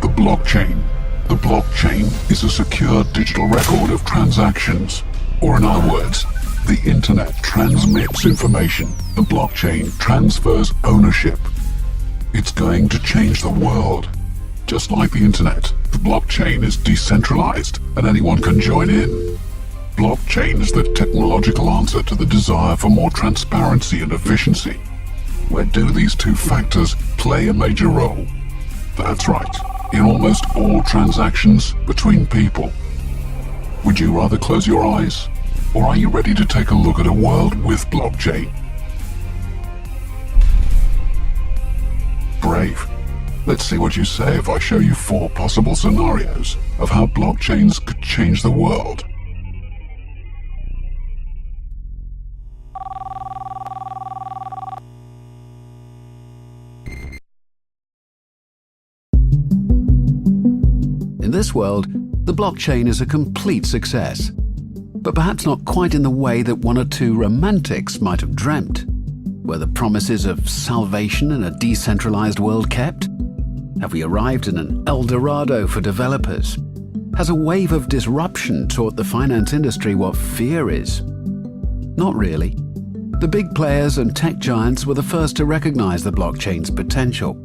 about the blockchain. The blockchain is a secure digital record of transactions, or in other words, the internet transmits information. The blockchain transfers ownership. It's going to change the world. Just like the internet, the blockchain is decentralized and anyone can join in. Blockchain is the technological answer to the desire for more transparency and efficiency. Where do these two factors play a major role? That's right, in almost all transactions between people. Would you rather close your eyes? Or are you ready to take a look at a world with blockchain? Brave. Let's see what you say if I show you 4 possible scenarios of how blockchains could change the world. In this world, the blockchain is a complete success, but perhaps not quite in the way that one or two romantics might have dreamt. Were the promises of salvation in a decentralized world kept? Have we arrived in an El Dorado for developers? Has a wave of disruption taught the finance industry what fear is? Not really. The big players and tech giants were the first to recognize the blockchain's potential.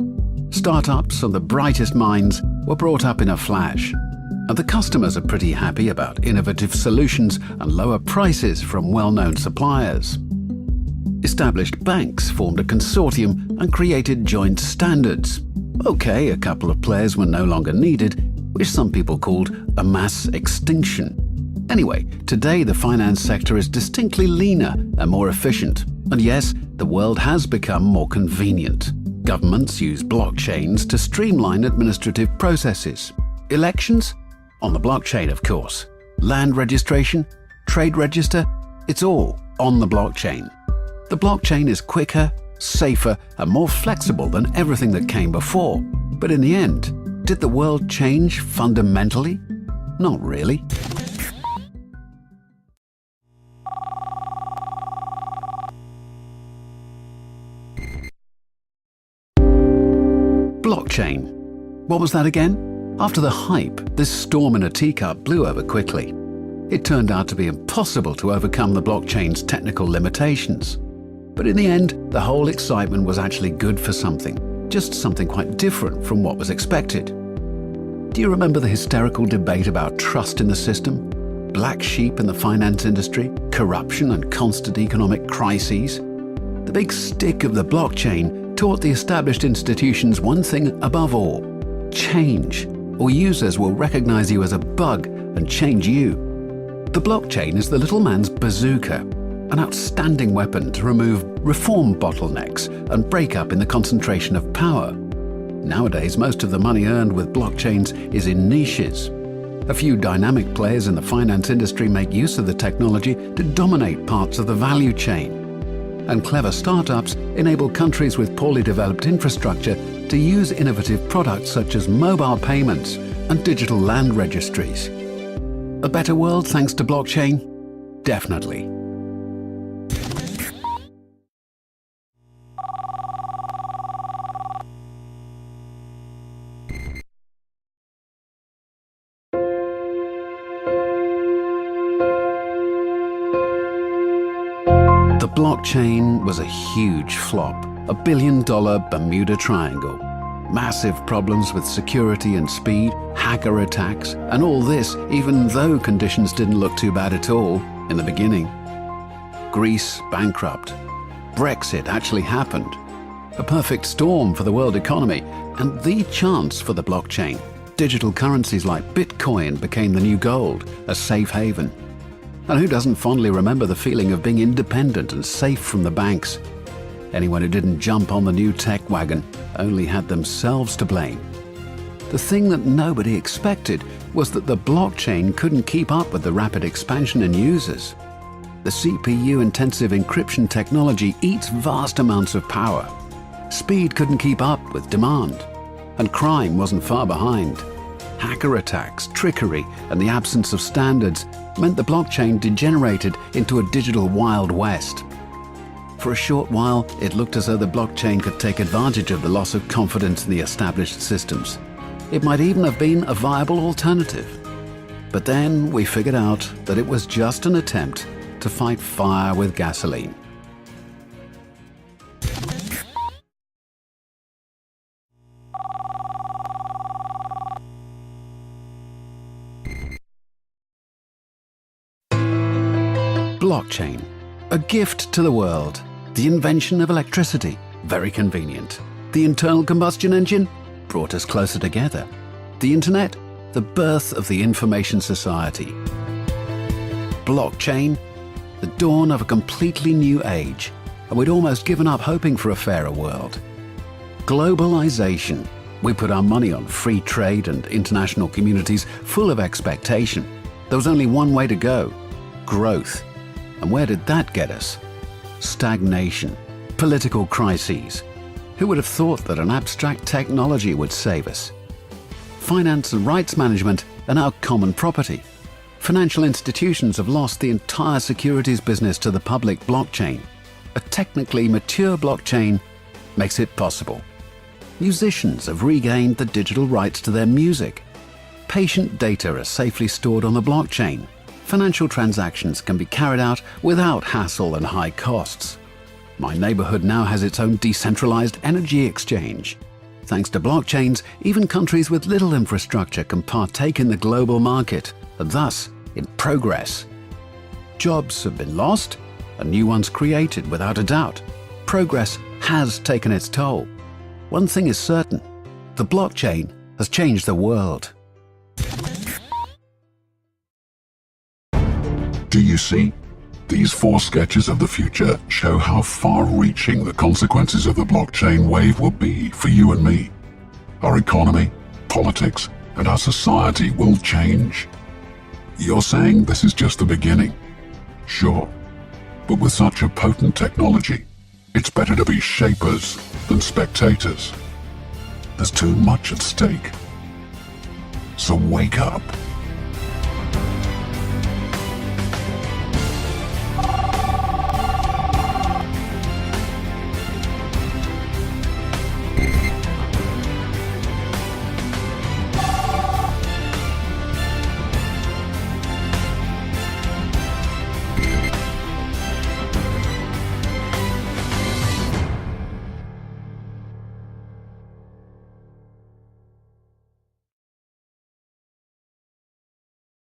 Startups and the brightest minds were brought up in a flash, and the customers are pretty happy about innovative solutions and lower prices from well-known suppliers. Established banks formed a consortium and created joint standards. Okay, a couple of players were no longer needed, which some people called a mass extinction. Anyway, today the finance sector is distinctly leaner and more efficient. And yes, the world has become more convenient. Governments use blockchains to streamline administrative processes. Elections? On the blockchain, of course. Land registration? Trade register? It's all on the blockchain. The blockchain is quicker, safer, and more flexible than everything that came before. But in the end, did the world change fundamentally? Not really. Blockchain. What was that again? After the hype, this storm in a teacup blew over quickly. It turned out to be impossible to overcome the blockchain's technical limitations. But in the end, the whole excitement was actually good for something, just something quite different from what was expected. Do you remember the hysterical debate about trust in the system? Black sheep in the finance industry, corruption and constant economic crises? The big stick of the blockchain taught the established institutions one thing above all: change, or users will recognize you as a bug and change you. The blockchain is the little man's bazooka, an outstanding weapon to remove reform bottlenecks and break up in the concentration of power. Nowadays, most of the money earned with blockchains is in niches. A few dynamic players in the finance industry make use of the technology to dominate parts of the value chain. And clever startups enable countries with poorly developed infrastructure to use innovative products such as mobile payments and digital land registries. A better world thanks to blockchain? Definitely. The blockchain was a huge flop, $1 billion Bermuda Triangle. Massive problems with security and speed, hacker attacks, and all this even though conditions didn't look too bad at all in the beginning. Greece bankrupt. Brexit actually happened. A perfect storm for the world economy and the chance for the blockchain. Digital currencies like Bitcoin became the new gold, a safe haven. And who doesn't fondly remember the feeling of being independent and safe from the banks? Anyone who didn't jump on the new tech wagon only had themselves to blame. The thing that nobody expected was that the blockchain couldn't keep up with the rapid expansion in users. The CPU-intensive encryption technology eats vast amounts of power. Speed couldn't keep up with demand, and crime wasn't far behind. Hacker attacks, trickery, and the absence of standards meant the blockchain degenerated into a digital Wild West. For a short while, it looked as though the blockchain could take advantage of the loss of confidence in the established systems. It might even have been a viable alternative. But then we figured out that it was just an attempt to fight fire with gasoline. Blockchain. A gift to the world. The invention of electricity. Very convenient. The internal combustion engine brought us closer together. The internet, the birth of the information society. Blockchain, the dawn of a completely new age, and we'd almost given up hoping for a fairer world. Globalization. We put our money on free trade and international communities full of expectation. There was only one way to go: growth. And where did that get us? Stagnation, political crises. Who would have thought that an abstract technology would save us? Finance and rights management are now common property. Financial institutions have lost the entire securities business to the public blockchain. A technically mature blockchain makes it possible. Musicians have regained the digital rights to their music. Patient data are safely stored on the blockchain. Financial transactions can be carried out without hassle and high costs. My neighborhood now has its own decentralized energy exchange. Thanks to blockchains, even countries with little infrastructure can partake in the global market, and thus in progress. Jobs have been lost, and new ones created without a doubt. Progress has taken its toll. One thing is certain: the blockchain has changed the world. Do you see? These 4 sketches of the future show how far-reaching the consequences of the blockchain wave will be for you and me. Our economy, politics, and our society will change. You're saying this is just the beginning? Sure. But with such a potent technology, it's better to be shapers than spectators. There's too much at stake. So wake up.